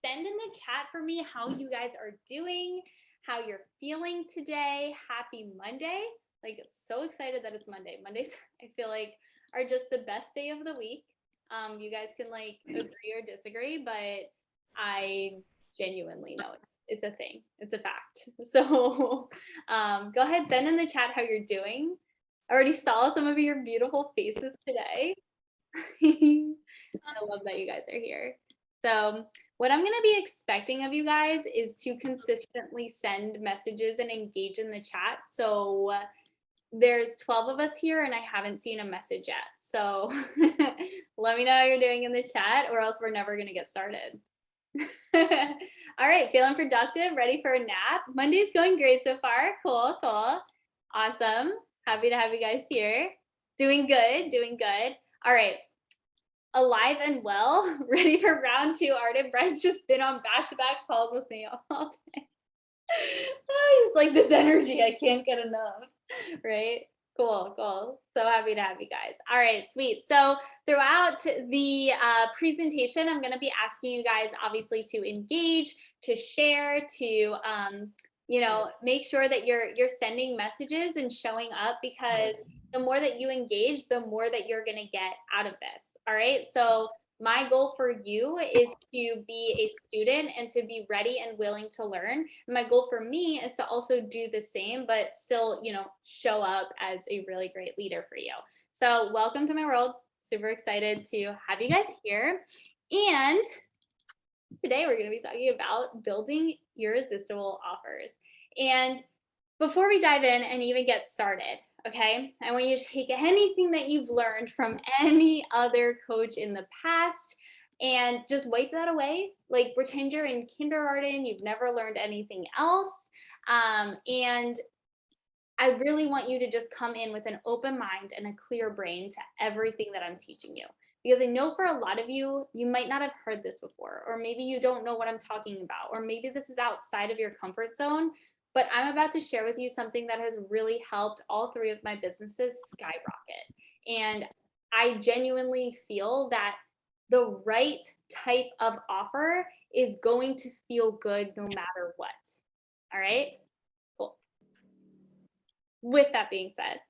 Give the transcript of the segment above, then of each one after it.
Send in the chat for me how you guys are doing, how you're feeling today. Happy Monday. Like, so excited that it's Monday. Mondays, I feel like, are just the best day of the week. You guys can like agree or disagree, but I genuinely know it's a thing. It's a fact. So go ahead, send in the chat how you're doing. I already saw some of your beautiful faces today. I love that you guys are here. So, what I'm going to be expecting of you guys is to consistently send messages and engage in the chat. So, there's 12 of us here and I haven't seen a message yet. So, let me know how you're doing in the chat, or else we're never going to get started. All right, feeling productive, ready for a nap? Monday's going great so far. Cool, cool. Awesome. Happy to have you guys here. Doing good, doing good. All right, alive and well, ready for round two. Arden Brent's just been on back-to-back calls with me all day. Oh, he's like, this energy, I can't get enough, right? Cool, cool. So happy to have you guys. All right, sweet. So throughout the presentation, I'm going to be asking you guys, obviously, to engage, to share, to make sure that you're sending messages and showing up, because the more that you engage, the more that you're going to get out of this. All right. So my goal for you is to be a student and to be ready and willing to learn. My goal for me is to also do the same, but still, show up as a really great leader for you. So welcome to my world. Super excited to have you guys here. And today we're going to be talking about building irresistible offers. And before we dive in and even get started, okay, I want you to take anything that you've learned from any other coach in the past and just wipe that away. Like, pretend you're in kindergarten, you've never learned anything else. And I really want you to just come in with an open mind and a clear brain to everything that I'm teaching you. Because I know for a lot of you, you might not have heard this before, or maybe you don't know what I'm talking about, or maybe this is outside of your comfort zone. But I'm about to share with you something that has really helped all three of my businesses skyrocket. And I genuinely feel that the right type of offer is going to feel good no matter what. All right? Cool. With that being said,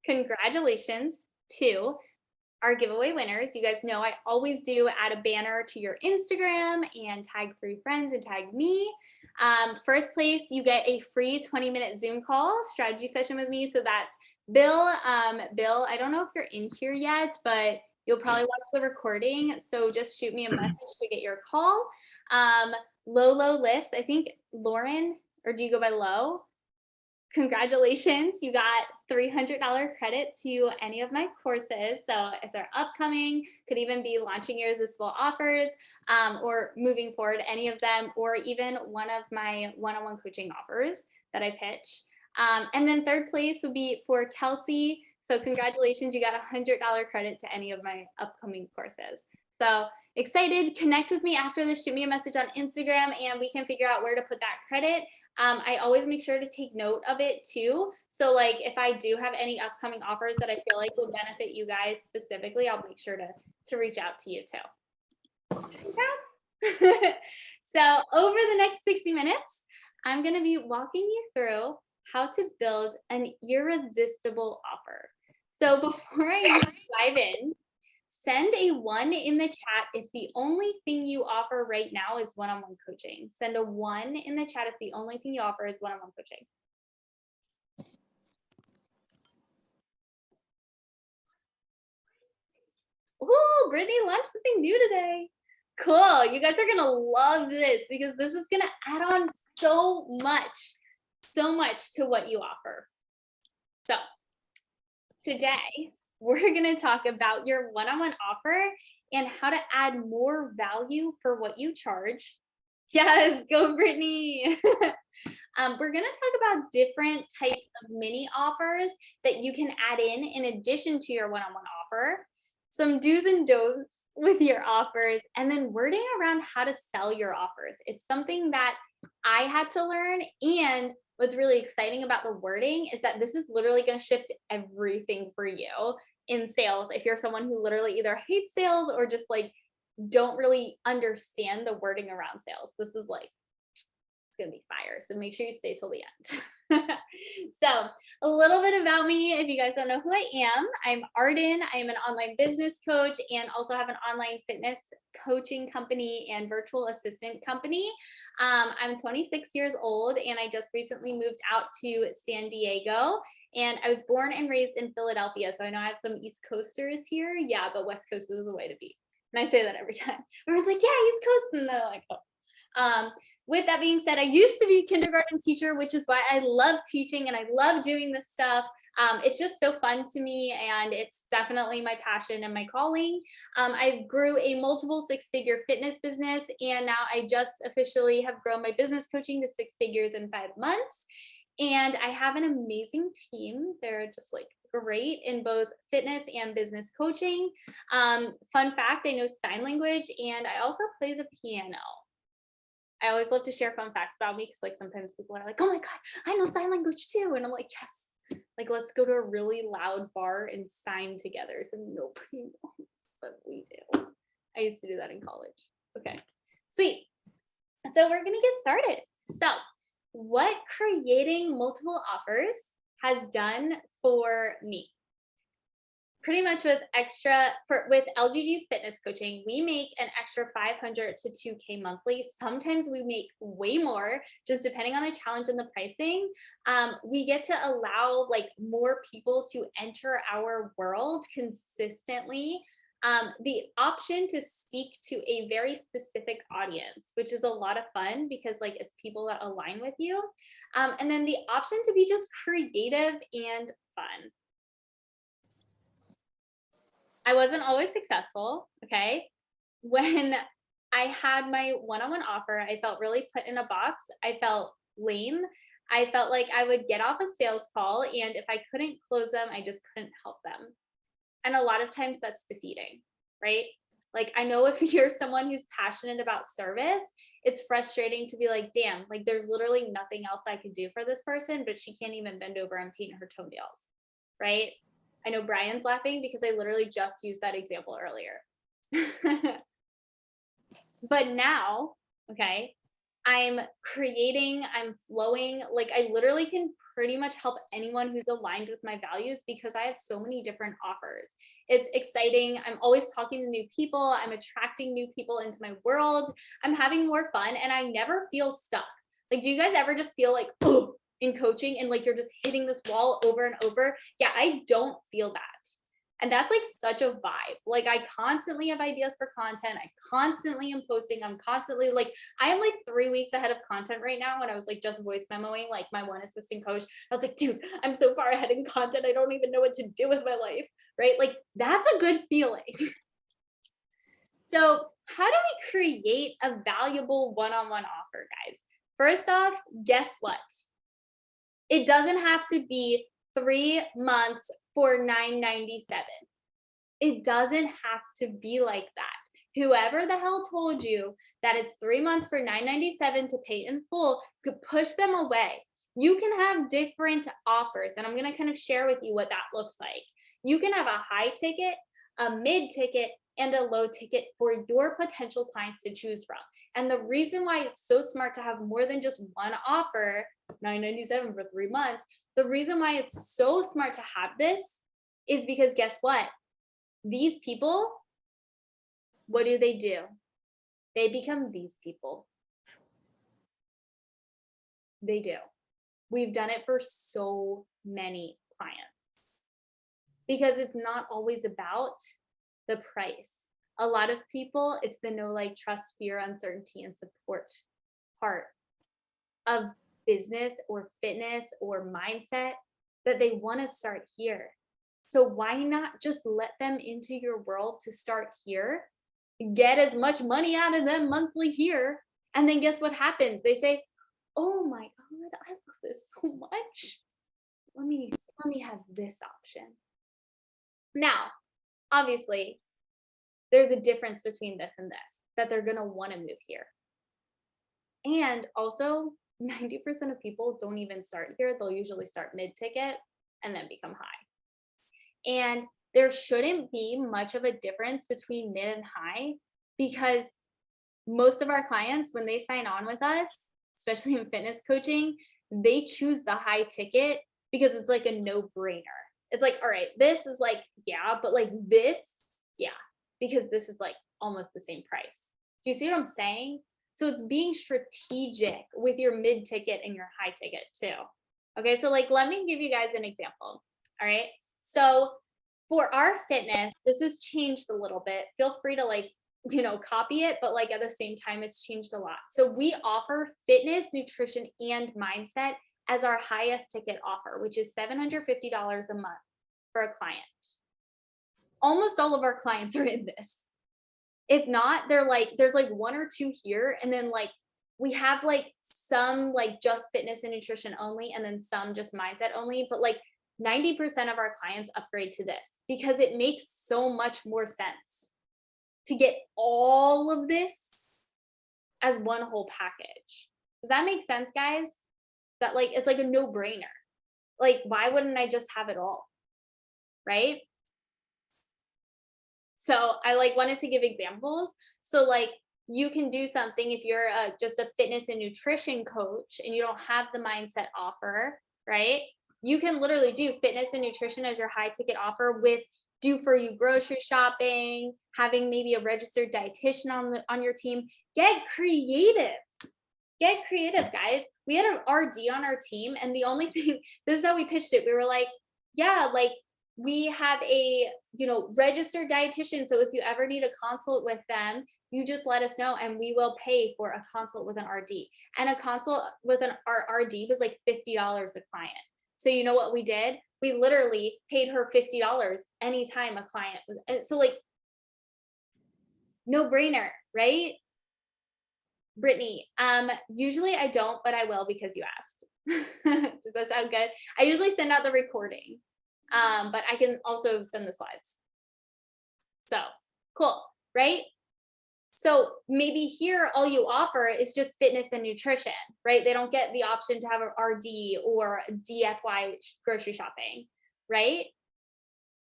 congratulations to our giveaway winners. You guys know I always do add a banner to your Instagram and tag 3 friends and tag me. First place, you get a free 20-minute Zoom call strategy session with me. So that's Bill. Bill, I don't know if you're in here yet, but you'll probably watch the recording. So just shoot me a message to get your call. Low lifts. I think Lauren, or do you go by Low? Congratulations, you got $300 credit to any of my courses. So if they're upcoming, could even be launching irresistible offers, or moving forward, any of them, or even one of my one-on-one coaching offers that I pitch. And then third place would be for Kelsey. So congratulations, you got $100 credit to any of my upcoming courses. So excited. Connect with me after this. Shoot me a message on Instagram and we can figure out where to put that credit. I always make sure to take note of it too. So like if I do have any upcoming offers that I feel like will benefit you guys specifically, I'll make sure to reach out to you too. So over the next 60 minutes, I'm going to be walking you through how to build an irresistible offer. So before I dive in, send a 1 in the chat if the only thing you offer right now is one-on-one coaching. Send a 1 in the chat if the only thing you offer is one-on-one coaching. Ooh, Brittany launched something new today. Cool. You guys are going to love this because this is going to add on so much to what you offer. So today, we're going to talk about your one-on-one offer and how to add more value for what you charge. Yes, go Brittany. We're going to talk about different types of mini offers that you can add in addition to your one-on-one offer, some do's and don'ts with your offers, and then wording around how to sell your offers. It's something that I had to learn, and what's really exciting about the wording is that this is literally going to shift everything for you in sales. If you're someone who literally either hates sales or just like don't really understand the wording around sales. This is like, it's gonna be fire. So make sure you stay till the end. So a little bit about me, if you guys don't know who I am, I'm Arden. I am an online business coach and also have an online fitness coaching company and virtual assistant company. I'm 26 years old and I just recently moved out to San Diego. And I was born and raised in Philadelphia. So I know I have some East Coasters here. Yeah, but West Coast is the way to be. And I say that every time. Everyone's like, yeah, East Coast. And they're like, oh. With that being said, I used to be a kindergarten teacher, which is why I love teaching and I love doing this stuff. It's just so fun to me and it's definitely my passion and my calling. I grew a multiple six-figure fitness business and now I just officially have grown my business coaching to 6 figures in 5 months. And I have an amazing team. They're just like great in both fitness and business coaching. Fun fact, I know sign language and I also play the piano. I always love to share fun facts about me because like sometimes people are like, oh my God, I know sign language too. And I'm like, yes, like let's go to a really loud bar and sign together so nobody knows, but we do. I used to do that in college. Okay, sweet. So we're gonna get started. So what creating multiple offers has done for me. Pretty much with LGG's fitness coaching, we make an extra 500 to 2K monthly. Sometimes we make way more, just depending on the challenge and the pricing. We get to allow like more people to enter our world consistently. The option to speak to a very specific audience, which is a lot of fun because like it's people that align with you. And then the option to be just creative and fun. I wasn't always successful, okay? When I had my one-on-one offer, I felt really put in a box. I felt lame. I felt like I would get off a sales call, and if I couldn't close them, I just couldn't help them. And a lot of times that's defeating, right? Like, I know if you're someone who's passionate about service, it's frustrating to be like, damn, like there's literally nothing else I could do for this person, but she can't even bend over and paint her toenails, right? I know Brian's laughing because I literally just used that example earlier. But now, okay, I'm creating, I'm flowing, like I literally can pretty much help anyone who's aligned with my values because I have so many different offers. It's exciting. I'm always talking to new people. I'm attracting new people into my world. I'm having more fun and I never feel stuck. Like, do you guys ever just feel like, oh, in coaching and like you're just hitting this wall over and over? Yeah, I don't feel that. And that's like such a vibe. Like I constantly have ideas for content. I constantly am posting. I'm constantly like, I am like 3 weeks ahead of content right now. When I was like just voice memoing like my one assistant coach, I was like, dude, I'm so far ahead in content. I don't even know what to do with my life, right? Like that's a good feeling. So how do we create a valuable one-on-one offer, guys? First off, guess what? It doesn't have to be 3 months for $9.97. It doesn't have to be like that. Whoever the hell told you that it's 3 months for $9.97 to pay in full could push them away. You can have different offers, and I'm going to kind of share with you what that looks like. You can have a high ticket, a mid ticket, and a low ticket for your potential clients to choose from. And the reason why it's so smart to have more than just one offer, $9.97 for 3 months, the reason why it's so smart to have this is because guess what? These people, what do? They become these people. They do. We've done it for so many clients because it's not always about the price. A lot of people, it's the know, like, trust, fear, uncertainty, and support part of business or fitness or mindset that they want to start here. So why not just let them into your world to start here, get as much money out of them monthly here, and then guess what happens? They say, oh my God, I love this so much. Let me have this option. Now, obviously, there's a difference between this and this, that they're going to want to move here. And also, 90% of people don't even start here. They'll usually start mid-ticket and then become high. And there shouldn't be much of a difference between mid and high because most of our clients, when they sign on with us, especially in fitness coaching, they choose the high ticket because it's like a no-brainer. It's like, all right, this is like, yeah, but like this, yeah, because this is like almost the same price. Do you see what I'm saying? So it's being strategic with your mid ticket and your high ticket too. Okay, so like let me give you guys an example. All right. So for our fitness, this has changed a little bit. Feel free to like, copy it, but like at the same time, it's changed a lot. So we offer fitness, nutrition, and mindset as our highest ticket offer, which is $750 a month for a client. Almost all of our clients are in this. If not, they're like, there's like one or two here. And then like we have like some like just fitness and nutrition only, and then some just mindset only. But like 90% of our clients upgrade to this because it makes so much more sense to get all of this as one whole package. Does that make sense, guys? That like it's like a no-brainer. Like, why wouldn't I just have it all? Right? So I like wanted to give examples. So like you can do something if you're just a fitness and nutrition coach and you don't have the mindset offer, right? You can literally do fitness and nutrition as your high ticket offer with do for you grocery shopping, having maybe a registered dietitian on your team. Get creative. Get creative, guys. We had an RD on our team, and the only thing, this is how we pitched it. We were like, yeah, like we have a registered dietitian, so if you ever need a consult with them, you just let us know and we will pay for a consult with an RD. And a consult with our RD was like $50 a client. So you know what we did? We literally paid her $50 anytime a client was, so like no brainer, right? Brittany, usually I don't, but I will because you asked. Does that sound good? I usually send out the recording, but I can also send the slides. So cool, right? So maybe here all you offer is just fitness and nutrition, right? They don't get the option to have an RD or DFY grocery shopping, right?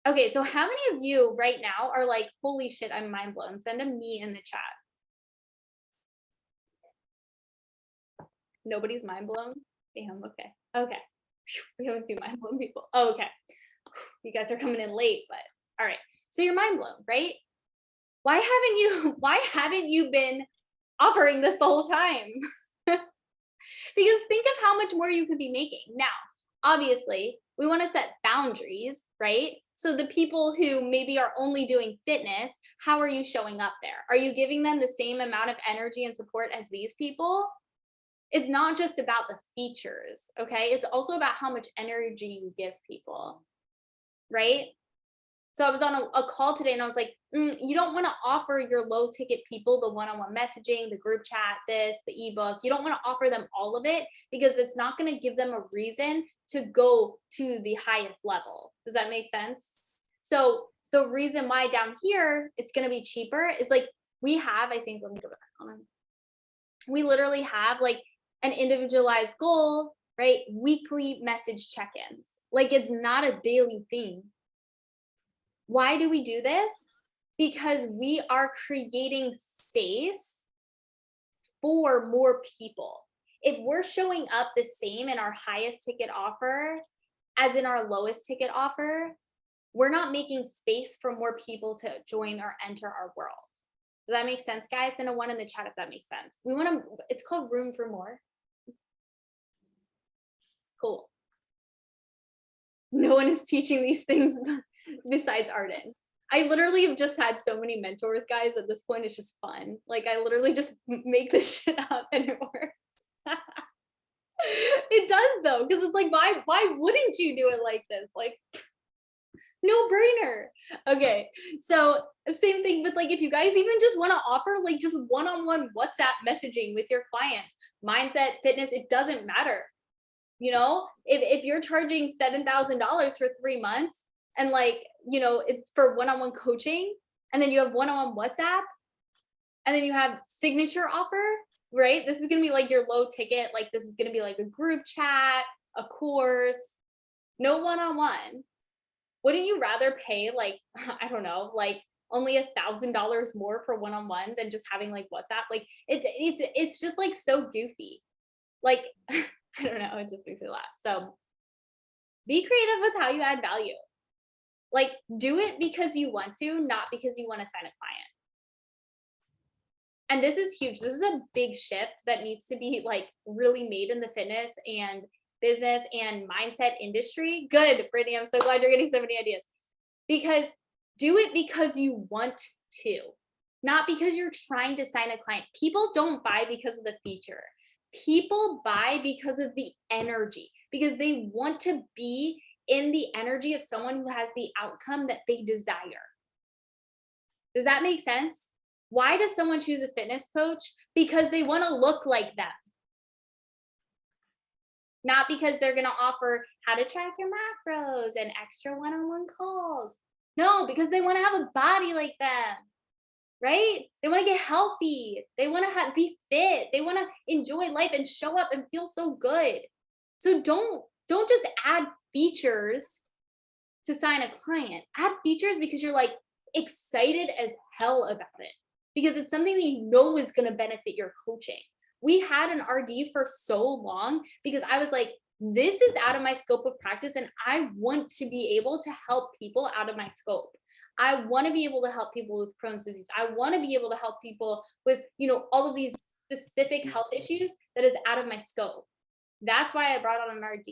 Okay, so how many of you right now are like, holy shit, I'm mind blown? Send a me in the chat. Nobody's mind blown? Damn, okay. Okay. We have a few mind blown people. Oh, okay. You guys are coming in late, but all right. So you're mind blown, right? Why haven't you been offering this the whole time? Because think of how much more you could be making. Now, obviously, we want to set boundaries, right? So the people who maybe are only doing fitness, how are you showing up there? Are you giving them the same amount of energy and support as these people? It's not just about the features, okay? It's also about how much energy you give people, right? So I was on a call today and I was like, you don't want to offer your low ticket people the one-on-one messaging, the group chat, the ebook. You don't want to offer them all of it because it's not going to give them a reason to go to the highest level. Does that make sense? So the reason why down here it's going to be cheaper is like we have, I think, let me go back on. We literally have like an individualized goal, right? Weekly message check-ins. Like it's not a daily thing. Why do we do this? Because we are creating space for more people. If we're showing up the same in our highest ticket offer as in our lowest ticket offer, we're not making space for more people to join or enter our world. Does that make sense, guys? Send a one in the chat if that makes sense. We want to, it's called room for more. Cool. No one is teaching these things besides Arden. I literally have just had so many mentors, guys. At this point, it's just fun. Like I literally just make this shit up and it works. It does though, because it's like, why wouldn't you do it like this? Like, no brainer. Okay, so same thing with like if you guys even just want to offer like just one-on-one WhatsApp messaging with your clients, mindset, fitness, it doesn't matter. You know, if you're charging $7,000 for 3 months and like, you know, it's for one-on-one coaching and then you have one-on-one WhatsApp and then you have signature offer, right? This is going to be like your low ticket. Like this is going to be like a group chat, a course, no one-on-one. Wouldn't you rather pay like, I don't know, like only $1,000 more for one-on-one than just having like WhatsApp. Like it's just like so goofy. Like I don't know, it just makes me laugh. So be creative with how you add value. Like do it because you want to, not because you want to sign a client. And this is huge. This is a big shift that needs to be like really made in the fitness and business and mindset industry. Good, Brittany. I'm so glad you're getting so many ideas. Because do it because you want to, not because you're trying to sign a client. People don't buy because of the feature. People buy because of the energy, because they want to be in the energy of someone who has the outcome that they desire. Does that make sense? Why does someone choose a fitness coach? Because they want to look like them. Not because they're going to offer how to track your macros and extra one-on-one calls. No, because they want to have a body like them, right? They want to get healthy. They want to be fit. They want to enjoy life and show up and feel so good. So don't just add features to sign a client. Add features because you're like excited as hell about it, because it's something that you know is going to benefit your coaching. We had an RD for so long because I was like, this is out of my scope of practice and I want to be able to help people out of my scope. I want to be able to help people with Crohn's disease. I want to be able to help people with, all of these specific health issues that is out of my scope. That's why I brought on an RD.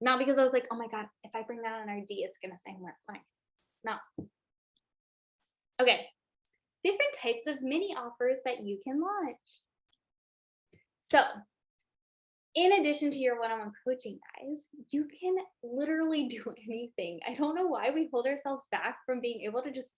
Not because I was like, oh my God, if I bring that on RD, it's going to sign more clients. No. Okay. Different types of mini offers that you can launch. So in addition to your one-on-one coaching, guys, you can literally do anything. I don't know why we hold ourselves back from being able to just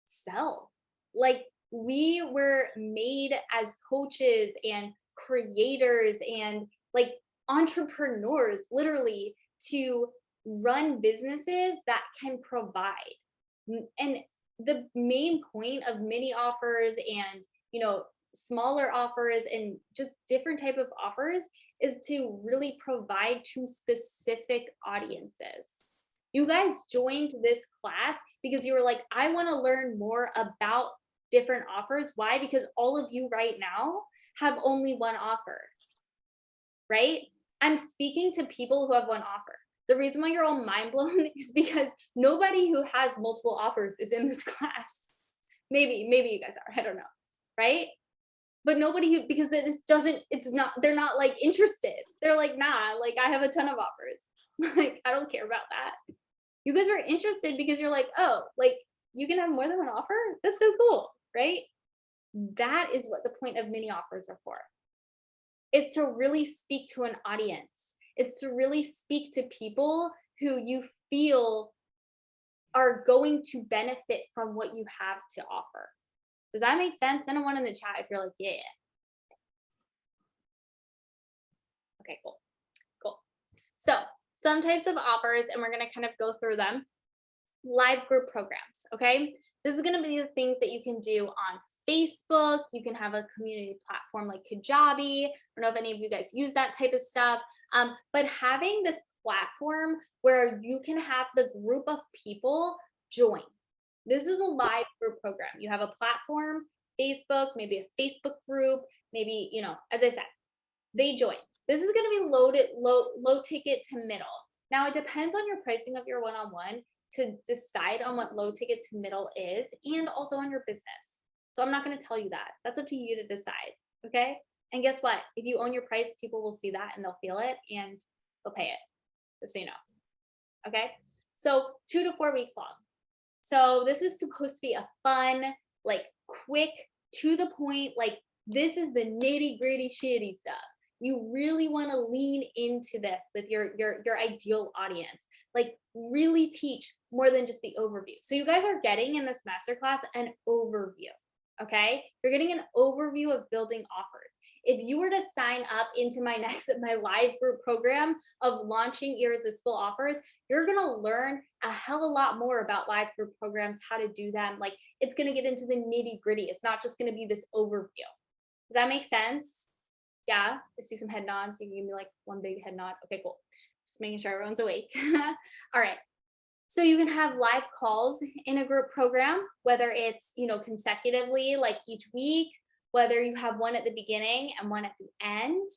sell. Like we were made as coaches and creators and like entrepreneurs, literally, to run businesses that can provide. And the main point of mini offers and smaller offers and just different type of offers is to really provide to specific audiences. You guys joined this class because you were like, I want to learn more about different offers. Why? Because all of you right now have only one offer, right? I'm speaking to people who have one offer. The reason why you're all mind blown is because nobody who has multiple offers is in this class. Maybe you guys are, I don't know, right? But nobody who, because that just doesn't, they're not like interested. They're like, nah, like I have a ton of offers. Like, I don't care about that. You guys are interested because you're like, oh, like you can have more than one offer? That's so cool, right? That is what the point of mini offers are for. It's to really speak to an audience. It's to really speak to people who you feel are going to benefit from what you have to offer. Does that make sense? Send one in the chat if you're like, yeah. Okay, cool. Cool. So some types of offers, and we're going to kind of go through them. Live group programs. Okay. This is going to be the things that you can do on Facebook. You can have a community platform like Kajabi. I don't know if any of you guys use that type of stuff. But having this platform where you can have the group of people join. This is a live group program. You have a platform, Facebook, maybe a Facebook group, maybe, as I said, they join. This is going to be low ticket to middle. Now it depends on your pricing of your one-on-one to decide on what low ticket to middle is, and also on your business. So I'm not going to tell you that. That's up to you to decide. Okay. And guess what? If you own your price, people will see that and they'll feel it and they'll pay it. Just so you know. Okay. So 2 to 4 weeks long. So this is supposed to be a fun, like quick, to the point, like this is the nitty gritty shitty stuff. You really want to lean into this with your ideal audience. Like really teach more than just the overview. So you guys are getting in this masterclass an overview. Okay. You're getting an overview of building offers. If you were to sign up into my live group program of launching irresistible offers, you're going to learn a hell of a lot more about live group programs, how to do them. Like it's going to get into the nitty gritty. It's not just going to be this overview. Does that make sense? Yeah. I see some head nods. You can give me like one big head nod. Okay, cool. Just making sure everyone's awake. All right. So you can have live calls in a group program, whether it's, consecutively, like each week, whether you have one at the beginning and one at the end.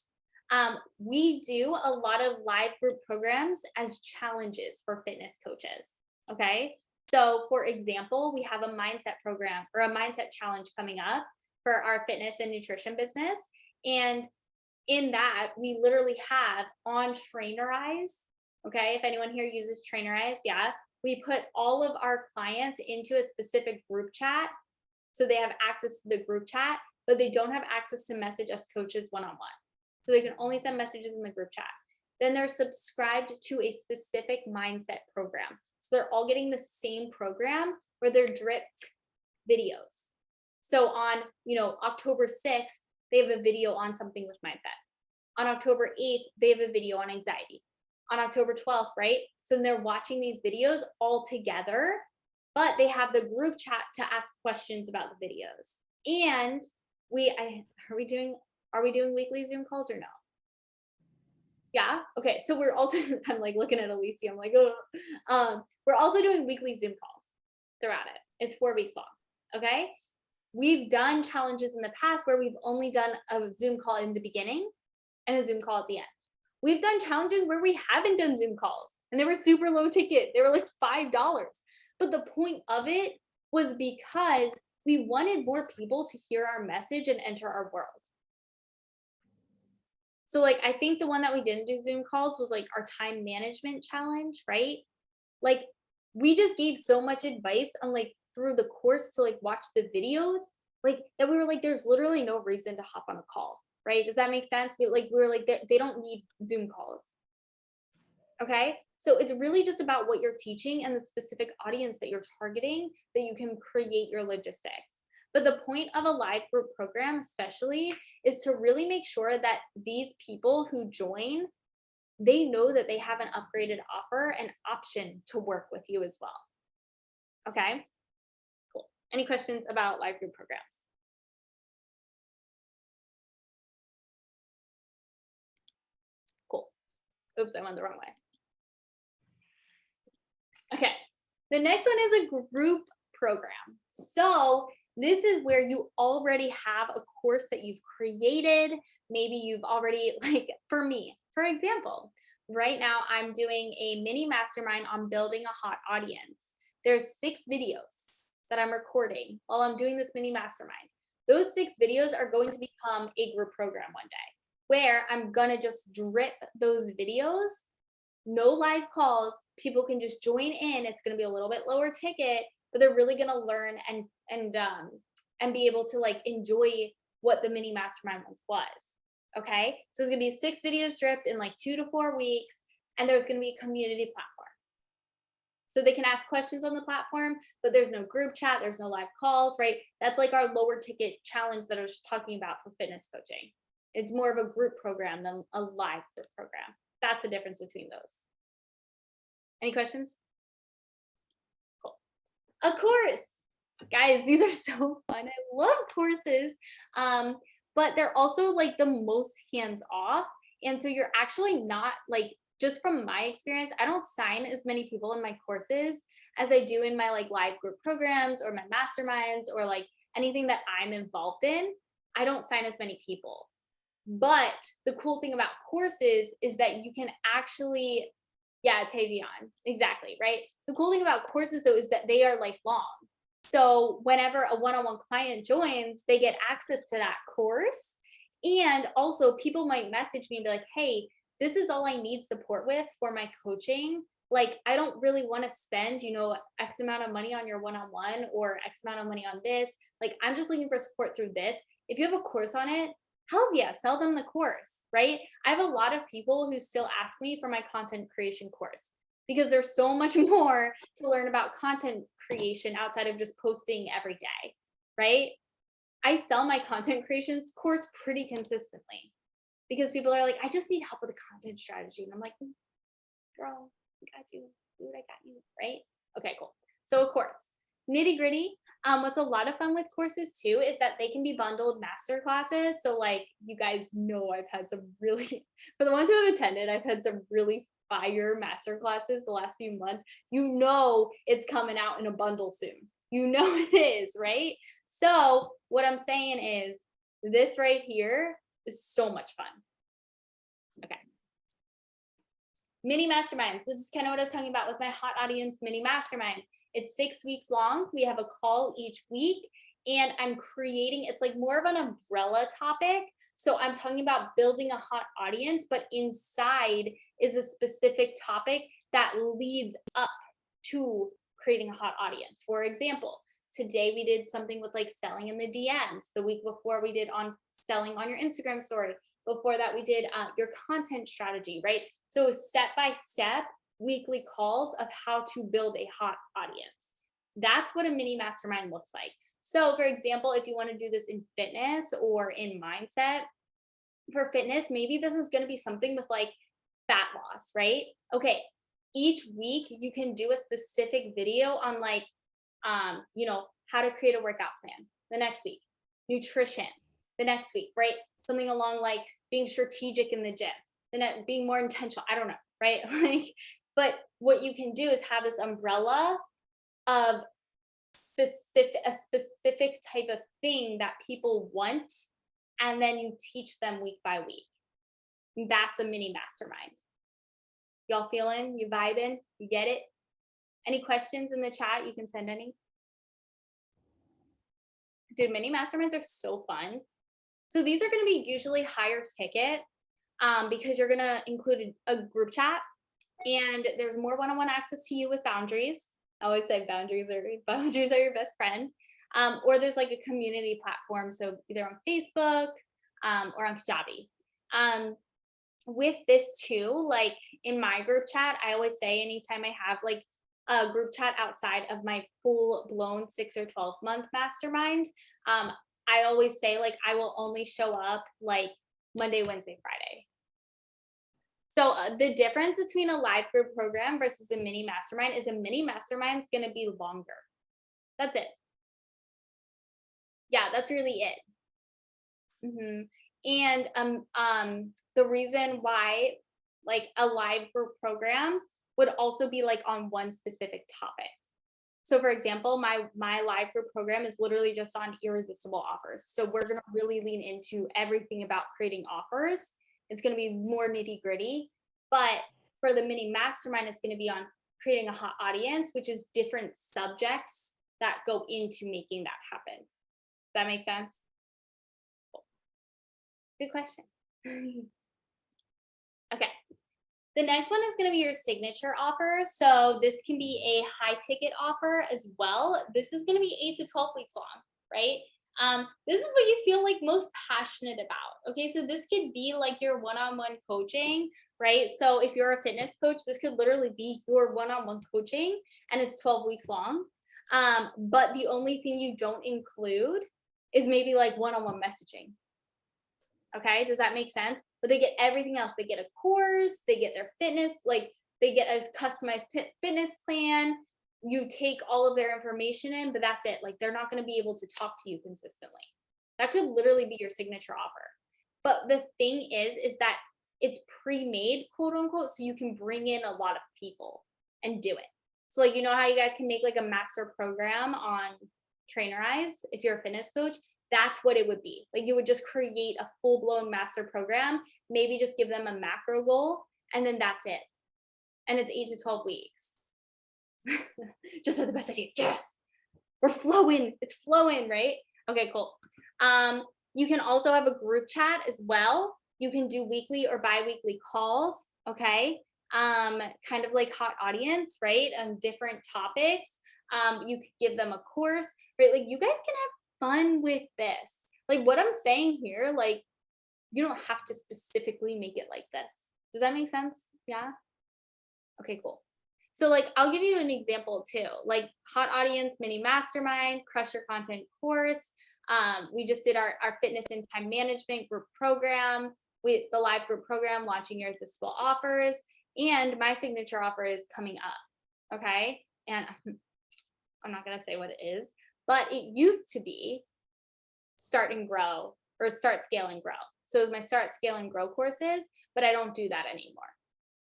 We do a lot of live group programs as challenges for fitness coaches. Okay. So, for example, we have a mindset program or a mindset challenge coming up for our fitness and nutrition business. And in that, we literally have on Trainerize. Okay. If anyone here uses Trainerize, yeah, we put all of our clients into a specific group chat. So they have access to the group chat, but they don't have access to message us coaches one on one. So they can only send messages in the group chat. Then they're subscribed to a specific mindset program. So they're all getting the same program where they're dripped videos. So on, October 6th, they have a video on something with mindset. On October 8th, they have a video on anxiety. On October 12th, right? So they're watching these videos all together, but they have the group chat to ask questions about the videos. And are we doing weekly Zoom calls or no? Yeah. Okay. So we're also, I'm like looking at Alicia. I'm like, oh, we're also doing weekly Zoom calls throughout it. It's 4 weeks long. Okay. We've done challenges in the past where we've only done a Zoom call in the beginning and a Zoom call at the end. We've done challenges where we haven't done Zoom calls and they were super low ticket. They were like $5. But the point of it was because we wanted more people to hear our message and enter our world. So like I think the one that we didn't do Zoom calls was like our time management challenge, right? Like we just gave so much advice on like through the course to like watch the videos, like that we were like, there's literally no reason to hop on a call, right? Does that make sense? We were like, they don't need Zoom calls. Okay. So it's really just about what you're teaching and the specific audience that you're targeting that you can create your logistics. But the point of a live group program, especially, is to really make sure that these people who join, they know that they have an upgraded offer and option to work with you as well. Okay. Cool. Any questions about live group programs? Cool. Oops, I went the wrong way. Okay. The next one is a group program. So this is where you already have a course that you've created. Maybe you've already, like for me, for example, right now I'm doing a mini mastermind on building a hot audience. There's 6 videos that I'm recording while I'm doing this mini mastermind. Those 6 videos are going to become a group program one day where I'm going to just drip those videos. No live calls. People can just join in. It's going to be a little bit lower ticket, but they're really going to learn and be able to like enjoy what the mini mastermind once was. Okay. So it's going to be 6 videos dripped in like 2 to 4 weeks. And there's going to be a community platform. So they can ask questions on the platform, but there's no group chat. There's no live calls, right? That's like our lower ticket challenge that I was talking about for fitness coaching. It's more of a group program than a live group program. That's the difference between those. Any questions? Cool. A course. Guys, these are so fun. I love courses. But they're also like the most hands off. And so you're actually not like, just from my experience, I don't sign as many people in my courses as I do in my like live group programs or my masterminds or like anything that I'm involved in. I don't sign as many people. But the cool thing about courses is that you can actually, yeah, Tavion, exactly, right? The cool thing about courses though is that they are lifelong. So whenever a one-on-one client joins, they get access to that course. And also people might message me and be like, hey, this is all I need support with for my coaching. Like, I don't really want to spend, X amount of money on your one-on-one or X amount of money on this. Like, I'm just looking for support through this. If you have a course on it, hells yeah, sell them the course, right? I have a lot of people who still ask me for my content creation course because there's so much more to learn about content creation outside of just posting every day, right? I sell my content creations course pretty consistently because people are like, I just need help with a content strategy. And I'm like, girl, I got you. Dude, I got you, right? Okay, cool. So of course, nitty gritty. What's a lot of fun with courses too is that they can be bundled master classes. So like you guys know I've had some really, for the ones who have attended, I've had some really buy your master classes the last few months, you know it's coming out in a bundle soon. You know it is, right? So what I'm saying is this right here is so much fun. Okay. Mini masterminds. This is kind of what I was talking about with my hot audience mini mastermind. It's 6 weeks long. We have a call each week, and I'm creating, it's like more of an umbrella topic. So I'm talking about building a hot audience, but inside is a specific topic that leads up to creating a hot audience. For example, today we did something with like selling in the DMs. The week before we did on selling on your Instagram story. Before that we did your content strategy, right? So step-by-step weekly calls of how to build a hot audience. That's what a mini mastermind looks like. So for example, if you want to do this in fitness or in mindset, for fitness, maybe this is going to be something with like fat loss, right? Okay, each week you can do a specific video on like, how to create a workout plan. The next week, nutrition. The next week, right? Something along like being strategic in the gym, being more intentional. I don't know, right? Like, but what you can do is have this umbrella of a specific type of thing that people want, and then you teach them week by week. That's a mini mastermind. Y'all feeling? You vibing? You get it? Any questions in the chat? You can send any. Dude, mini masterminds are so fun. So these are going to be usually higher ticket because you're going to include a group chat, and there's more one-on-one access to you with boundaries. I always say boundaries are your best friend. Or there's like a community platform, so either on Facebook or on Kajabi. With this too, like in my group chat, I always say anytime I have like a group chat outside of my full-blown 6 or 12-month mastermind, I always say like I will only show up like Monday, Wednesday, Friday. So the difference between a live group program versus a mini mastermind is a mini mastermind is going to be longer. That's it. Yeah, that's really it. And the reason why like a live group program would also be like on one specific topic. So for example, my live group program is literally just on irresistible offers. So we're going to really lean into everything about creating offers. It's going to be more nitty gritty, but for the mini mastermind, it's going to be on creating a hot audience, which is different subjects that go into making that happen. Does that make sense? Cool. Good question. Okay. The next one is going to be your signature offer. So this can be a high ticket offer as well. This is going to be 8 to 12 weeks long, right? This is what you feel like most passionate about. Okay, so this could be like your one-on-one coaching, right? So if you're a fitness coach, this could literally be your one-on-one coaching, and it's 12 weeks long. But the only thing you don't include is maybe like one-on-one messaging. Okay, does that make sense? But they get everything else. They get a course, they get their fitness, like they get a customized fitness plan. You take all of their information in, but that's it. Like they're not going to be able to talk to you consistently. That could literally be your signature offer. But the thing is that it's pre-made, quote unquote, so you can bring in a lot of people and do it. So like, you know how you guys can make like a master program on Trainerize if you're a fitness coach? That's what it would be. Like you would just create a full-blown master program, maybe just give them a macro goal, and then that's it. And it's 8 to 12 weeks. Just had the best idea. Yes, we're flowing. It's flowing, right? Okay, cool. You can also have a group chat as well. You can do weekly or bi-weekly calls. Okay. Kind of like hot audience, right? Different topics. You could give them a course, right? Like you guys can have fun with this. Like what I'm saying here, like you don't have to specifically make it like this. Does that make sense? Yeah. Okay, cool. So like I'll give you an example too, like hot audience mini mastermind, crush your content course. We just did our fitness and time management group program, with the live group program launching irresistible offers, and my signature offer is coming up. Okay, and I'm not gonna say what it is, but it used to be start and grow, or start, scale and grow. So it was my start, scale and grow courses, but I don't do that anymore.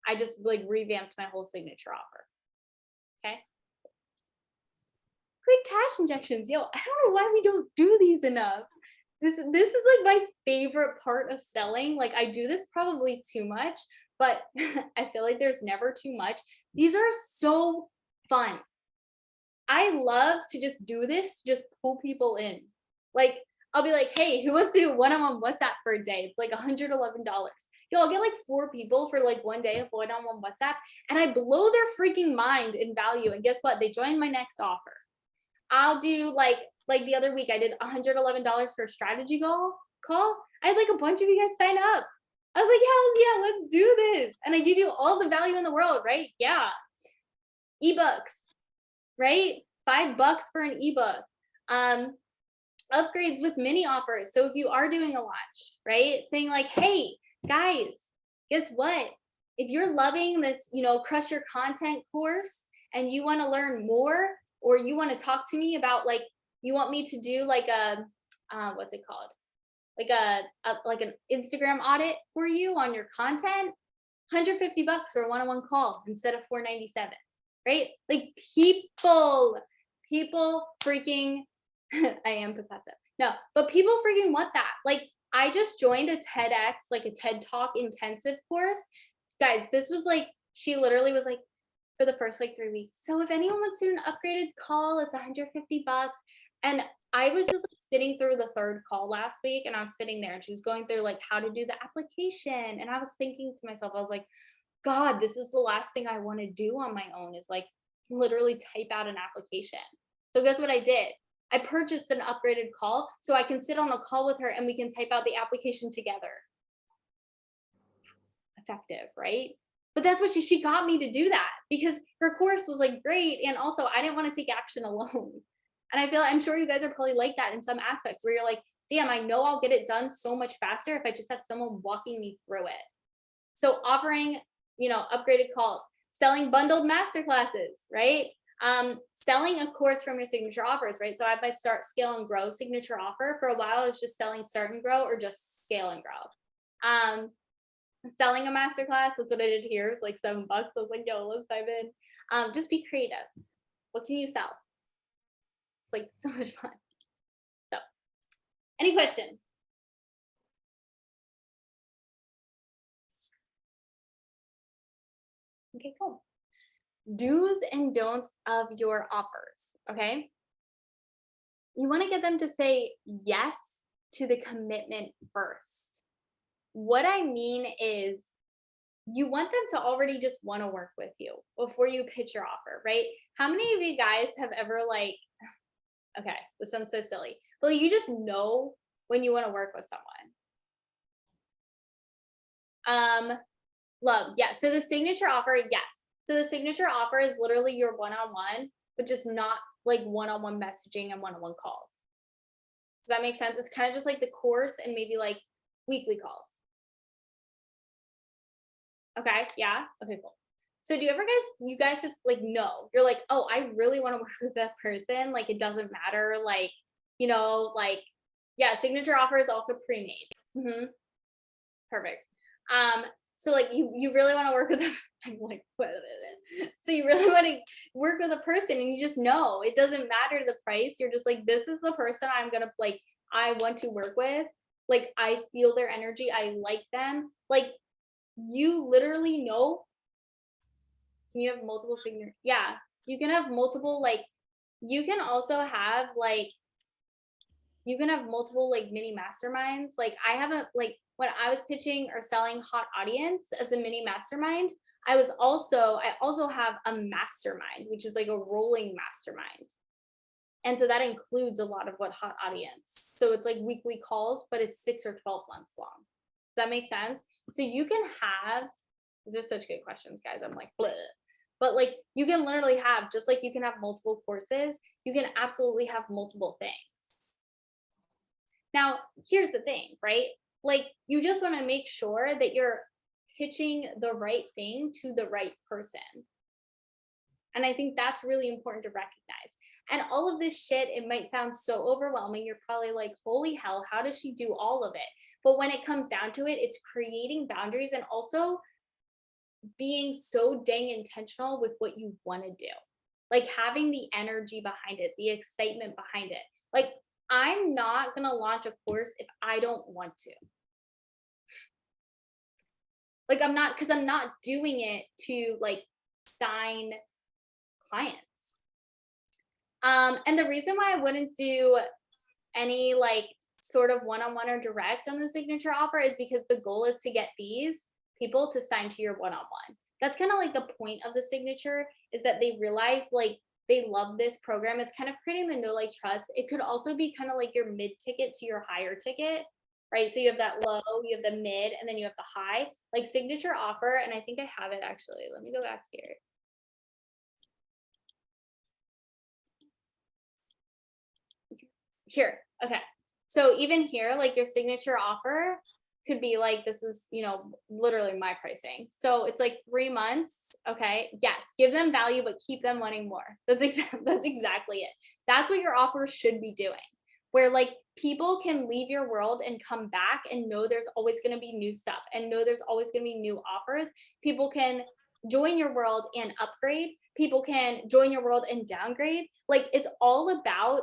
I just like revamped my whole signature offer. Okay. Quick cash injections. Yo, I don't know why we don't do these enough. This is like my favorite part of selling. Like I do this probably too much, but I feel like there's never too much. These are so fun. I love to just do this, just pull people in. Like I'll be like, hey, who wants to do one-on-one WhatsApp for a day? It's like $111. Yo, I'll get like 4 people for like one day of one-on-one WhatsApp, and I blow their freaking mind in value. And guess what? They join my next offer. I'll do like the other week I did $111 for a strategy call. I had like a bunch of you guys sign up. I was like, hell yeah, let's do this. And I give you all the value in the world, right? Yeah. Ebooks, right? $5 for an ebook. Upgrades with mini offers. So if you are doing a launch, right? Saying like, hey, guys, guess what? If you're loving this, crush your content course and you want to learn more, or you want to talk to me about like, you want me to do like a, what's it called? Like like an Instagram audit for you on your content, $150 for a one-on-one call instead of $497, right? Like people freaking, I am possessive. No, but people freaking want that. Like I just joined a TEDx, like a TED Talk intensive course. Guys, this was like, she literally was like, for the first like 3 weeks. So if anyone wants to do an upgraded call, it's $150. And I was just like sitting through the 3rd call last week, and I was sitting there and she was going through like how to do the application. And I was thinking to myself, I was like, God, this is the last thing I want to do on my own, is like literally type out an application. So guess what I did? I purchased an upgraded call so I can sit on a call with her and we can type out the application together. Effective, right? But that's what she got me to do that, because her course was like great. And also I didn't want to take action alone. And I'm sure you guys are probably like that in some aspects where you're like, damn, I know I'll get it done so much faster if I just have someone walking me through it. So offering, upgraded calls, selling bundled masterclasses, right? Selling a course from your signature offers, right? So I have my Start, Scale, and Grow signature offer. For a while, I was just selling Start and Grow or just Scale and Grow. Selling a masterclass, that's what I did here. It's like $7. I was like, yo, let's dive in. Just be creative. What can you sell? It's like so much fun. So, any questions? Okay, cool. Do's and don'ts of your offers, okay? You want to get them to say yes to the commitment first. What I mean is, you want them to already just want to work with you before you pitch your offer, right? How many of you guys have ever like, okay, this sounds so silly, but you just know when you want to work with someone? Love, yeah. So the signature offer, yes. So the signature offer is literally your one-on-one, but just not like one-on-one messaging and one-on-one calls. Does that make sense? It's kind of just like the course and maybe like weekly calls. Okay, yeah. Okay, cool. So do you guys just like know, you're like, oh, I really want to work with that person. Like it doesn't matter. Like, like, yeah, signature offer is also pre-made. Perfect. So like you really want to work with them. I'm like, so you really want to work with a person and you just know it doesn't matter the price. You're just like, this is the person I'm gonna like, I want to work with. Like I feel their energy. I like them. Like you literally know. Can you have multiple signature? Yeah, you can have multiple, like you can also have like you can have multiple like mini masterminds. Like I have a like when I was pitching or selling Hot Audience as a mini mastermind, I also have a mastermind, which is like a rolling mastermind. And so that includes a lot of what Hot Audience. So it's like weekly calls, but it's 6 or 12 months long. Does that make sense? So you can have, these are such good questions, guys. I'm like, bleh. But like you can literally have, just like you can have multiple courses, you can absolutely have multiple things. Now, here's the thing, right? Like you just want to make sure that you're pitching the right thing to the right person. And I think that's really important to recognize. And all of this shit, it might sound so overwhelming. You're probably like, holy hell, how does she do all of it? But when it comes down to it, it's creating boundaries and also being so dang intentional with what you want to do. Like having the energy behind it, the excitement behind it. Like I'm not going to launch a course if I don't want to. Like I'm not doing it to like sign clients. And the reason why I wouldn't do any like sort of one-on-one or direct on the signature offer is because the goal is to get these people to sign to your one-on-one. That's kind of like the point of the signature, is that they realize like they love this program. It's kind of creating the know, like, trust. It could also be kind of like your mid ticket to your higher ticket, right? So you have that low, you have the mid, and then you have the high, like signature offer. And I think I have it actually. Let me go back here. Here, okay. So even here, like your signature offer could be like, this is, literally my pricing. So it's like 3 months. Okay. Yes. Give them value, but keep them wanting more. That's exactly it. That's what your offer should be doing, where like people can leave your world and come back and know there's always going to be new stuff and know there's always going to be new offers. People can join your world and upgrade. People can join your world and downgrade. Like it's all about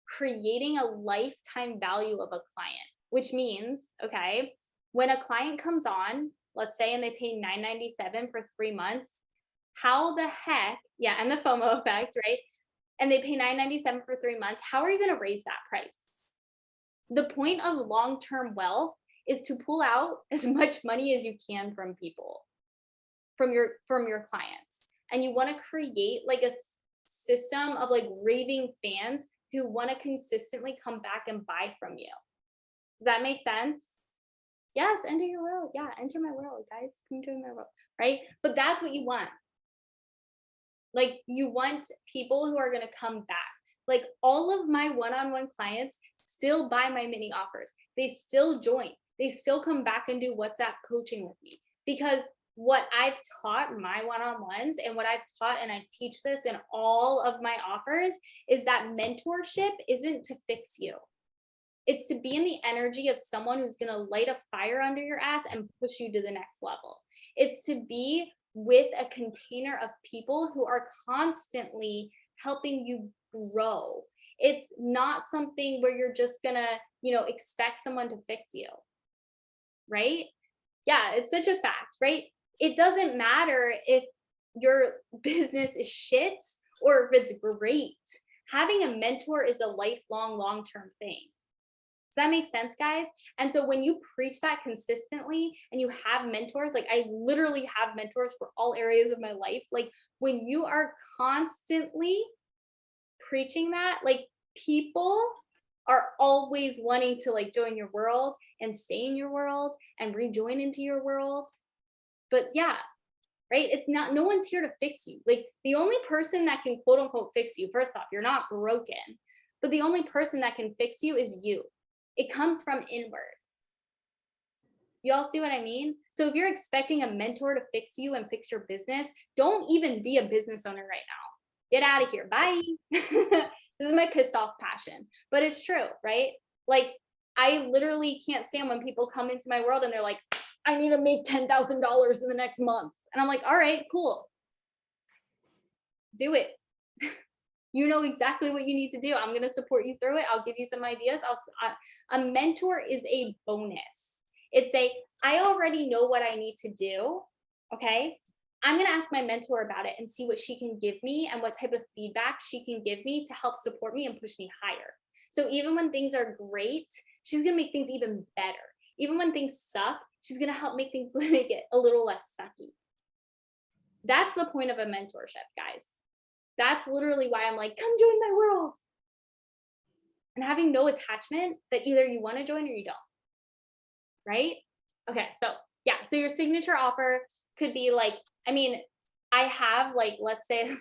creating a lifetime value of a client, which means, okay, when a client comes on, let's say, and they pay $9.97 for 3 months, how the heck, yeah, and the FOMO effect, right? And they pay $9.97 for 3 months, how are you going to raise that price? The point of long-term wealth is to pull out as much money as you can from people, from your clients. And you want to create like a system of like raving fans who want to consistently come back and buy from you. Does that make sense? Yes, enter your world. Yeah, enter my world, guys. Come join my world, right? But that's what you want. Like you want people who are going to come back. Like all of my one-on-one clients still buy my mini offers. They still join. They still come back and do WhatsApp coaching with me, because what I've taught my one-on-ones and what I've taught, and I teach this in all of my offers, is that mentorship isn't to fix you. It's to be in the energy of someone who's going to light a fire under your ass and push you to the next level. It's to be with a container of people who are constantly helping you grow. It's not something where you're just going to, expect someone to fix you. Right? Yeah, it's such a fact, right? It doesn't matter if your business is shit or if it's great. Having a mentor is a lifelong, long-term thing. Does that make sense, guys? And so when you preach that consistently and you have mentors, like I literally have mentors for all areas of my life. Like when you are constantly preaching that, like people are always wanting to like join your world and stay in your world and rejoin into your world. But yeah, right? It's not, no one's here to fix you. Like the only person that can quote unquote fix you, first off, you're not broken, but the only person that can fix you is you. It comes from inward. You all see what I mean? So if you're expecting a mentor to fix you and fix your business, don't even be a business owner right now. Get out of here. Bye. This is my pissed off passion, but it's true, right? Like I literally can't stand when people come into my world and they're like, I need to make $10,000 in the next month. And I'm like, all right, cool. Do it. You know exactly what you need to do. I'm going to support you through it. I'll give you some ideas. A mentor is a bonus. It's I already know what I need to do. Okay. I'm going to ask my mentor about it and see what she can give me and what type of feedback she can give me to help support me and push me higher. So even when things are great, she's going to make things even better. Even when things suck, she's going to help make it a little less sucky. That's the point of a mentorship, guys. That's literally why I'm like, come join my world. And having no attachment that either you want to join or you don't. Right? Okay, so yeah, so your signature offer could be like, I have like, let's say,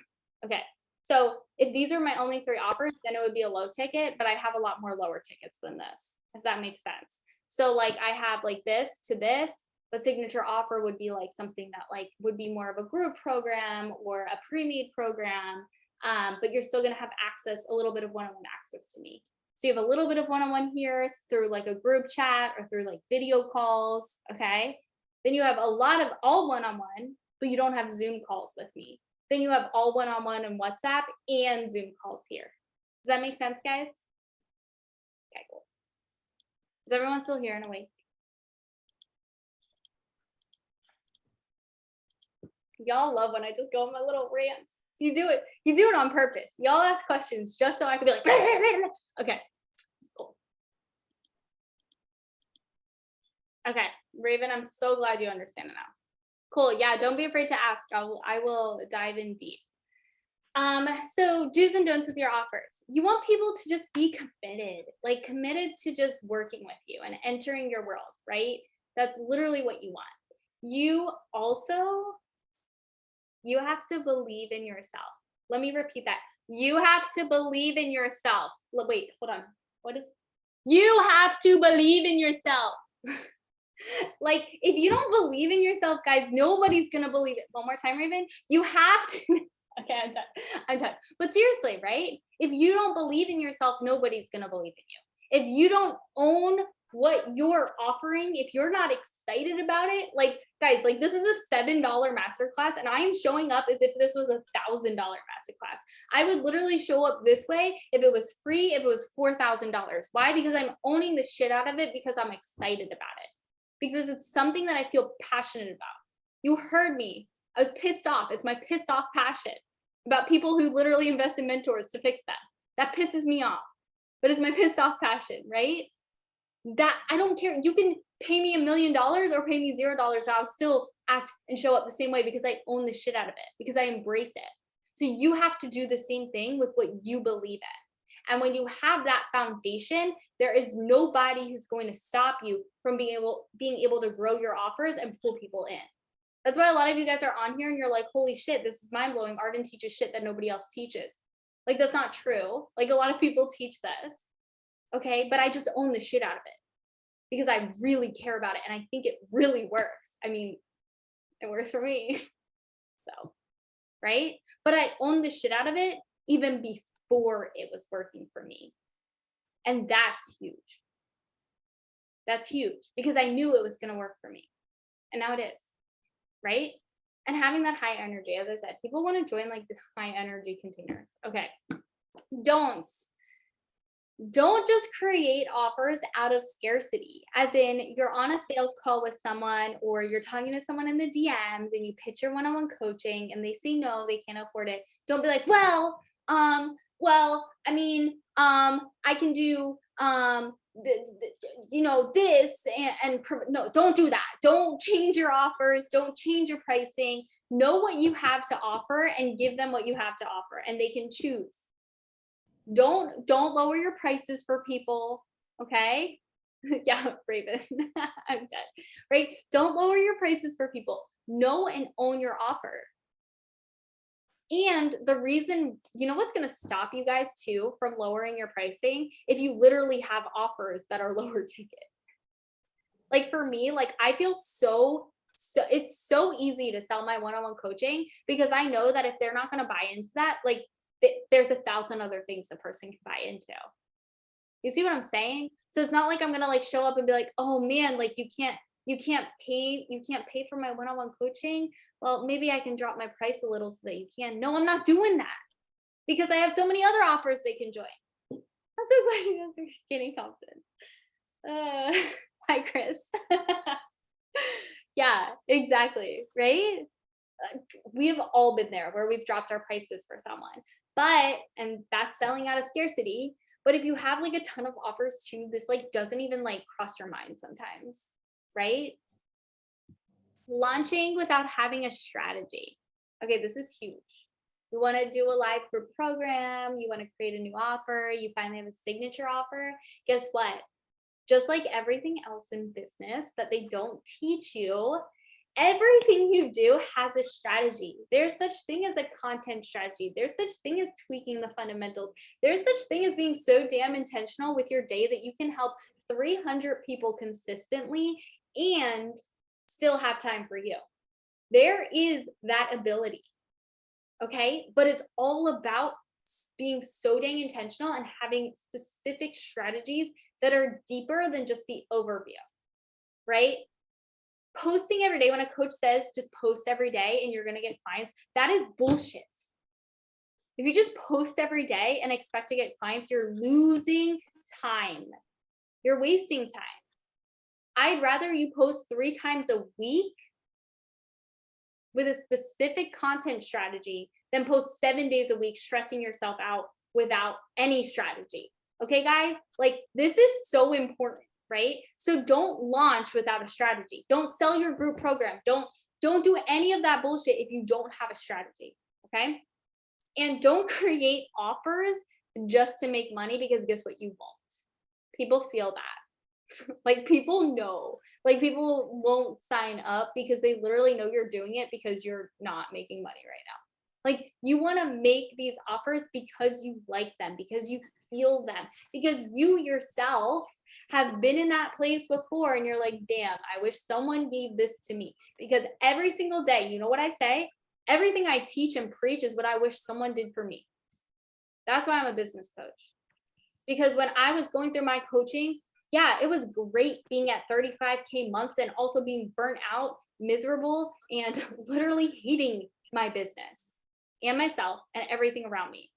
okay, so if these are my only 3 offers, then it would be a low ticket, but I have a lot more lower tickets than this, if that makes sense. So like I have like this to this, but signature offer would be like something that like would be more of a group program or a pre-made program, but you're still gonna have access, a little bit of one-on-one access to me. So you have a little bit of one-on-one here through like a group chat or through like video calls, okay? Then you have a lot of all one-on-one, but you don't have Zoom calls with me. Then you have all one-on-one and WhatsApp and Zoom calls here. Does that make sense, guys? Okay, cool. Is everyone still here and awake? Y'all love when I just go on my little rants. You do it on purpose. Y'all ask questions just so I can be like, okay, cool. Okay, Raven, I'm so glad you understand it now. Cool, yeah, don't be afraid to ask. I will dive in deep. So do's and don'ts with your offers. You want people to just be committed, like committed to just working with you and entering your world, right? That's literally what you want. You have to believe in yourself. Let me repeat that. You have to believe in yourself. Wait, hold on. You have to believe in yourself. Like, if you don't believe in yourself, guys, nobody's gonna believe it. One more time, Raven. You have to. Okay, I'm done. But seriously, right? If you don't believe in yourself, nobody's gonna believe in you. If you don't own what you're offering, if you're not excited about it, like, guys, like, this is a $7 masterclass, and I am showing up as if this was a $1,000 masterclass. I would literally show up this way if it was free, if it was $4,000. Why? Because I'm owning the shit out of it, because I'm excited about it. Because it's something that I feel passionate about. You heard me. I was pissed off. It's my pissed off passion about people who literally invest in mentors to fix them. That pisses me off. But it's my pissed off passion, right? That I don't care. You can pay me $1 million or pay me $0. I'll still act and show up the same way because I own the shit out of it, because I embrace it. So you have to do the same thing with what you believe in. And when you have that foundation, there is nobody who's going to stop you from being able to grow your offers and pull people in. That's why a lot of you guys are on here and you're like, holy shit, this is mind blowing. Arden teaches shit that nobody else teaches. Like, that's not true. Like, a lot of people teach this. Okay. But I just own the shit out of it because I really care about it. And I think it really works. I mean, it works for me. So, right. But I own the shit out of it even before it was working for me. And that's huge. That's huge because I knew it was going to work for me. And now it is. Right? And having that high energy, as I said, people want to join like the high energy containers. Okay. Don't just create offers out of scarcity, as in you're on a sales call with someone or you're talking to someone in the DMs and you pitch your one-on-one coaching and they say no, they can't afford it. Don't be like, well, I mean, I can do this no, don't do that. Don't change your offers. Don't change your pricing. Know what you have to offer and give them what you have to offer, and they can choose. Don't lower your prices for people. Okay. Yeah, Raven. I'm dead. Right. Don't lower your prices for people. Know and own your offer. And the reason, you know what's going to stop you guys too from lowering your pricing? If you literally have offers that are lower ticket. Like for me, like I feel so it's so easy to sell my one-on-one coaching because I know that if they're not going to buy into that, like there's 1,000 other things the person can buy into. You see what I'm saying? So it's not like I'm going to like show up and be like, oh man, like you can't pay for my one-on-one coaching. Well, maybe I can drop my price a little so that you can. No, I'm not doing that because I have so many other offers they can join. I'm so glad you guys are getting confident. Hi, Chris. Yeah, exactly. Right. We have all been there where we've dropped our prices for someone, and that's selling out of scarcity. But if you have like a ton of offers too, this like doesn't even like cross your mind sometimes. Right? Launching without having a strategy. Okay, this is huge. You want to do a live group program, you want to create a new offer, you finally have a signature offer. Guess what? Just like everything else in business that they don't teach you, everything you do has a strategy. There's such thing as a content strategy. There's such thing as tweaking the fundamentals. There's such thing as being so damn intentional with your day that you can help 300 people consistently and still have time for you. There is that ability. Okay. But it's all about being so dang intentional and having specific strategies that are deeper than just the overview. Right. Posting every day, when a coach says just post every day and you're going to get clients, that is bullshit. If you just post every day and expect to get clients, you're losing time. You're wasting time. I'd rather you post 3 times a week with a specific content strategy than post 7 days a week stressing yourself out without any strategy. Okay, guys? Like, this is so important, right? So don't launch without a strategy. Don't sell your group program. Don't do any of that bullshit if you don't have a strategy. Okay? And don't create offers just to make money, because guess what? You won't. People feel that. Like, people know. Like, people won't sign up because they literally know you're doing it because you're not making money right now. Like, you want to make these offers because you like them, because you feel them, because you yourself have been in that place before and you're like, damn, I wish someone gave this to me. Because every single day, you know what I say? Everything I teach and preach is what I wish someone did for me. That's why I'm a business coach. Because when I was going through my coaching, yeah, it was great being at 35K months and also being burnt out, miserable, and literally hating my business and myself and everything around me.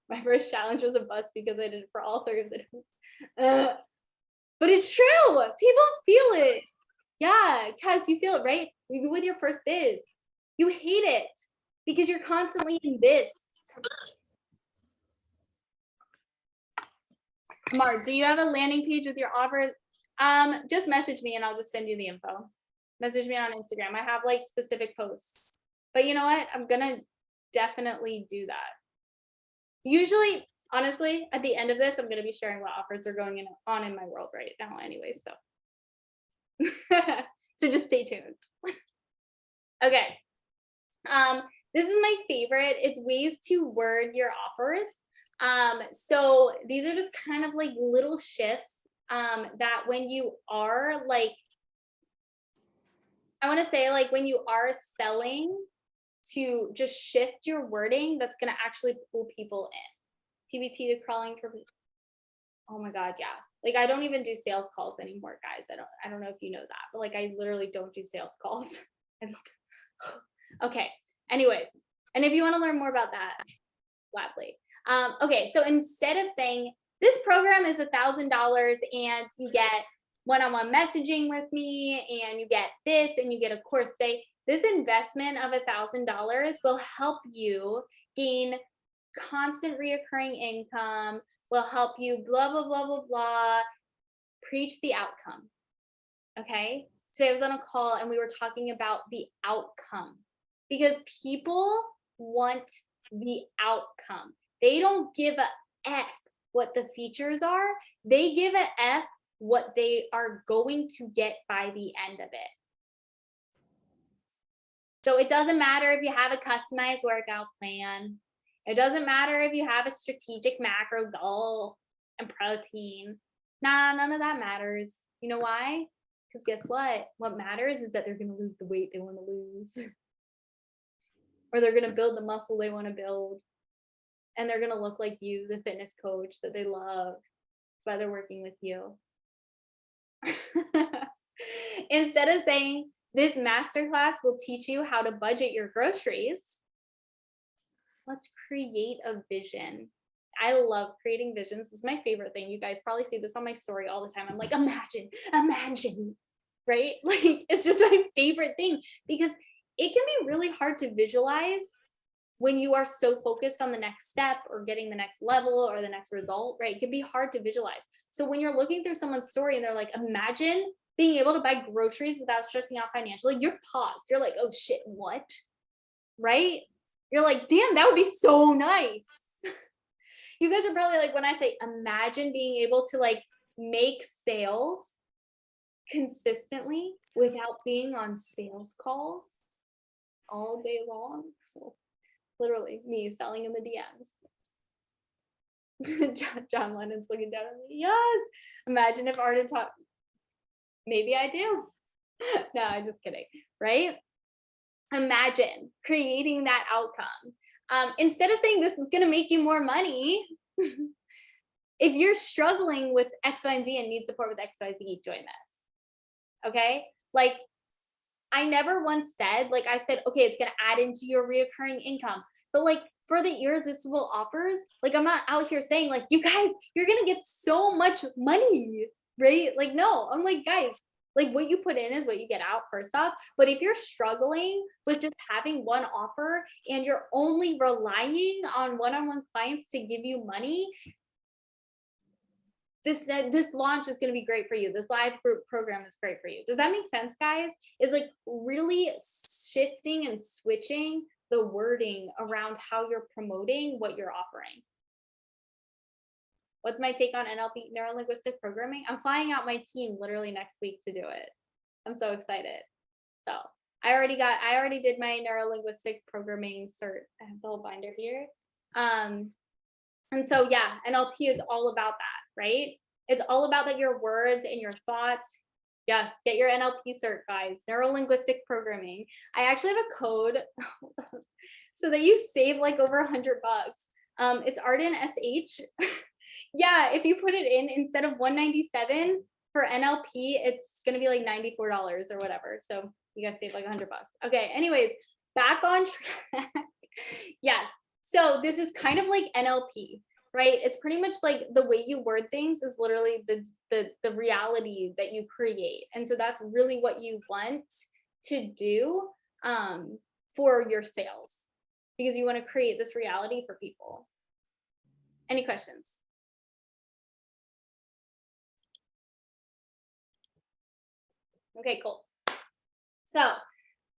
My first challenge was a bust because I did it for all 3 of them. But it's true. People feel it. Yeah, Kaz, you feel it, right? Maybe with your first biz, you hate it because you're constantly in this. Mark, do you have a landing page with your offers? Just message me and I'll just send you the info. Message me on Instagram. I have like specific posts. But you know what? I'm gonna definitely do that. Usually, honestly, at the end of this, I'm gonna be sharing what offers are going on in my world right now anyway. So so just stay tuned. Okay. This is my favorite. It's ways to word your offers. So these are just kind of like little shifts that when you are like, I want to say like when you are selling, to just shift your wording, that's going to actually pull people in. TBT to crawling for, oh my God, yeah. Like, I don't even do sales calls anymore, guys. I don't know if you know that, but like, I literally don't do sales calls. Okay. Anyways, and if you want to learn more about that, gladly. Okay, so instead of saying this program is $1,000 and you get one-on-one messaging with me and you get this and you get a course, say this investment of $1,000 will help you gain constant reoccurring income, will help you blah, blah, blah, blah, blah. Preach the outcome. Okay. Today I was on a call and we were talking about the outcome, because people want the outcome. They don't give a F what the features are. They give a F what they are going to get by the end of it. So it doesn't matter if you have a customized workout plan. It doesn't matter if you have a strategic macro goal and protein. Nah, none of that matters. You know why? Because guess what? What matters is that they're going to lose the weight they want to lose. Or they're going to build the muscle they want to build. And they're going to look like you, the fitness coach that they love. That's why they're working with you. Instead of saying, this masterclass will teach you how to budget your groceries, let's create a vision. I love creating visions. This is my favorite thing. You guys probably see this on my story all the time. I'm like, imagine, right? Like, it's just my favorite thing, because it can be really hard to visualize when you are so focused on the next step or getting the next level or the next result, right? It can be hard to visualize. So when you're looking through someone's story and they're like, imagine being able to buy groceries without stressing out financially, you're paused. You're like, oh shit, what? Right? You're like, damn, that would be so nice. You guys are probably like, when I say imagine being able to like make sales consistently without being on sales calls all day long. So, literally me selling in the DMs. John Lennon's looking down at me. Yes. Imagine if Arden taught. Maybe I do. No, I'm just kidding. Right? Imagine creating that outcome. Instead of saying this is going to make you more money, if you're struggling with X, Y, and Z and need support with X, Y, Z, join this. Okay. Like I never once said, like I said, okay, it's going to add into your reoccurring income. But like for the irresistible offers, like I'm not out here saying like, you guys, you're going to get so much money, right? Like, no, I'm like, guys, like what you put in is what you get out first off. But if you're struggling with just having one offer and you're only relying on one-on-one clients to give you money, this launch is going to be great for you. This live group program is great for you. Does that make sense, guys? Is like really shifting and switching the wording around how you're promoting what you're offering. What's my take on NLP, neuro linguistic programming? I'm flying out my team literally next week to do it. I'm so excited. So I already did my neuro linguistic programming cert. I have the whole binder here. And so, yeah, NLP is all about that, right? It's all about that your words and your thoughts. Yes, get your NLP cert, guys. Neuro linguistic programming. I actually have a code so that you save like over $100. It's Arden SH. Yeah, if you put it in instead of $197 for NLP, it's gonna be like $94 or whatever. So you guys save like $100. Okay, anyways, back on track. Yes. So this is kind of like NLP, right? It's pretty much like the way you word things is literally the reality that you create. And so that's really what you want to do for your sales, because you want to create this reality for people. Any questions? Okay, cool. So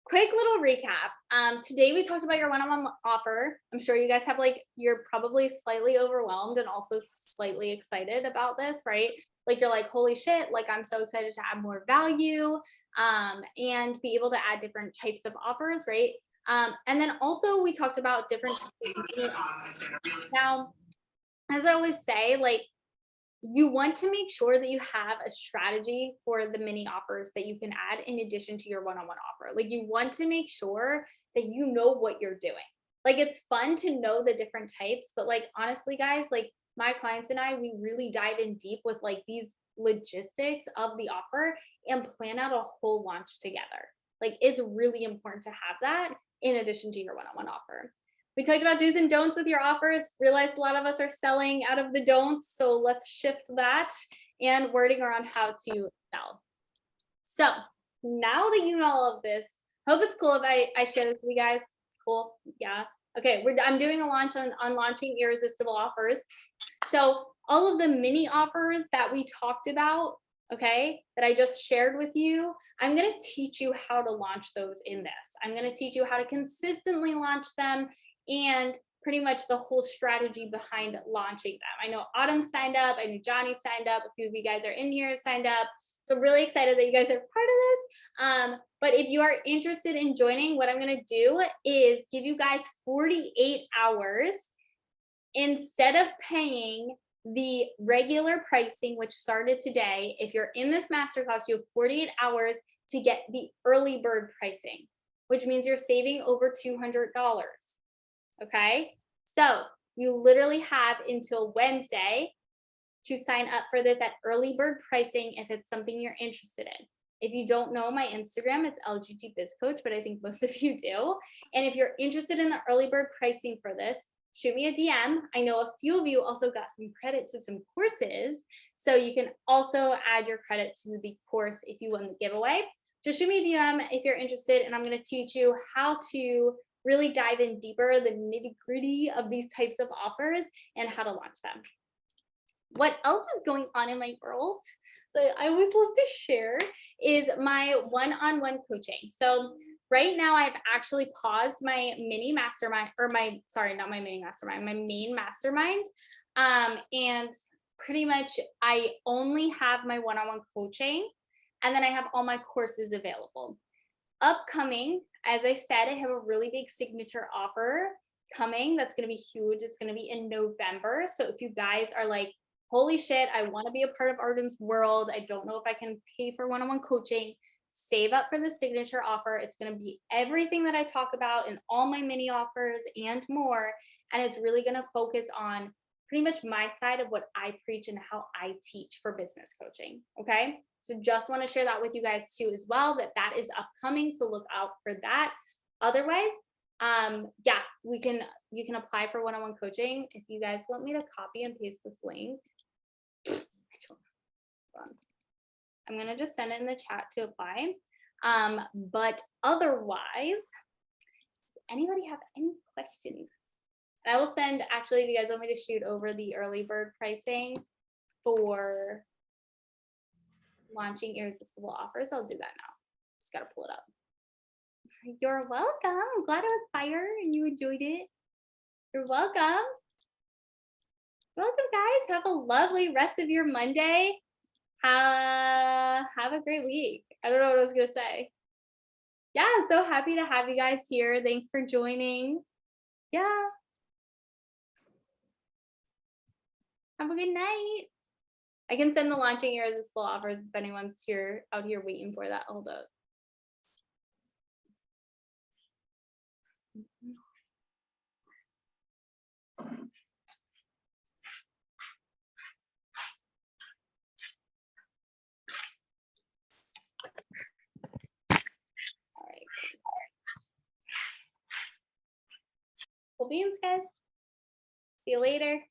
quick little recap. Today we talked about your one-on-one offer. I'm sure you guys have like, you're probably slightly overwhelmed and also slightly excited about this, right? Like you're like, holy shit, like I'm so excited to add more value and be able to add different types of offers, right? And then also we talked about different types of offers. Now, as I always say, like you want to make sure that you have a strategy for the mini offers that you can add in addition to your one-on-one offer. Like you want to make sure that you know what you're doing. Like it's fun to know the different types, but like honestly, guys, like my clients and I, we really dive in deep with like these logistics of the offer and plan out a whole launch together. Like it's really important to have that in addition to your one-on-one offer. We talked about do's and don'ts with your offers, realized a lot of us are selling out of the don'ts. So let's shift that and wording around how to sell. So now that you know all of this, hope it's cool if I share this with you guys. Cool. Yeah. Okay. I'm doing a launch on launching irresistible offers. So all of the mini offers that we talked about, okay, that I just shared with you, I'm going to teach you how to launch those in this. I'm going to teach you how to consistently launch them and pretty much the whole strategy behind launching them. I know Autumn signed up. I know Johnny signed up. A few of you guys are in here have signed up. So I'm really excited that you guys are part of this. But if you are interested in joining, what I'm going to do is give you guys 48 hours instead of paying the regular pricing, which started today. If you're in this masterclass, you have 48 hours to get the early bird pricing, which means you're saving over $200. Okay, so you literally have until Wednesday to sign up for this at early bird pricing if it's something you're interested in. If you don't know my Instagram, it's LGG Biz Coach, but I think most of you do. And if you're interested in the early bird pricing for this, shoot me a DM. I know a few of you also got some credit to some courses, so you can also add your credit to the course if you win the giveaway. Just shoot me a DM if you're interested, and I'm going to teach you how to really dive in deeper, the nitty-gritty of these types of offers and how to launch them. What else is going on in my world that I always love to share is my one-on-one coaching. So right now I've actually paused my mini mastermind, or not my mini mastermind, my main mastermind. And pretty much I only have my one-on-one coaching, and then I have all my courses available. Upcoming, as I said, I have a really big signature offer coming that's going to be huge. It's going to be in November. So if you guys are like, holy shit, I want to be a part of Arden's world, I don't know if I can pay for one-on-one coaching, save up for the signature offer. It's going to be everything that I talk about in all my mini offers and more. And it's really going to focus on pretty much my side of what I preach and how I teach for business coaching. Okay. So just want to share that with you guys too as well, that is upcoming. So look out for that. Otherwise, yeah, you can apply for one-on-one coaching. If you guys want me to copy and paste this link, I'm gonna just send it in the chat to apply. But otherwise, anybody have any questions? And I will send, actually, if you guys want me to shoot over the early bird pricing for launching irresistible offers, I'll do that now. Just gotta pull it up. You're welcome. I'm glad it was fire and you enjoyed it. You're welcome. Welcome, guys. Have a lovely rest of your Monday. Have a great week. I don't know what I was gonna say. Yeah, I'm so happy to have you guys here. Thanks for joining. Yeah. Have a good night. I can send the launching irresistible offers if anyone's out here waiting for that. Hold up. All right. Cool beans, guys. See you later.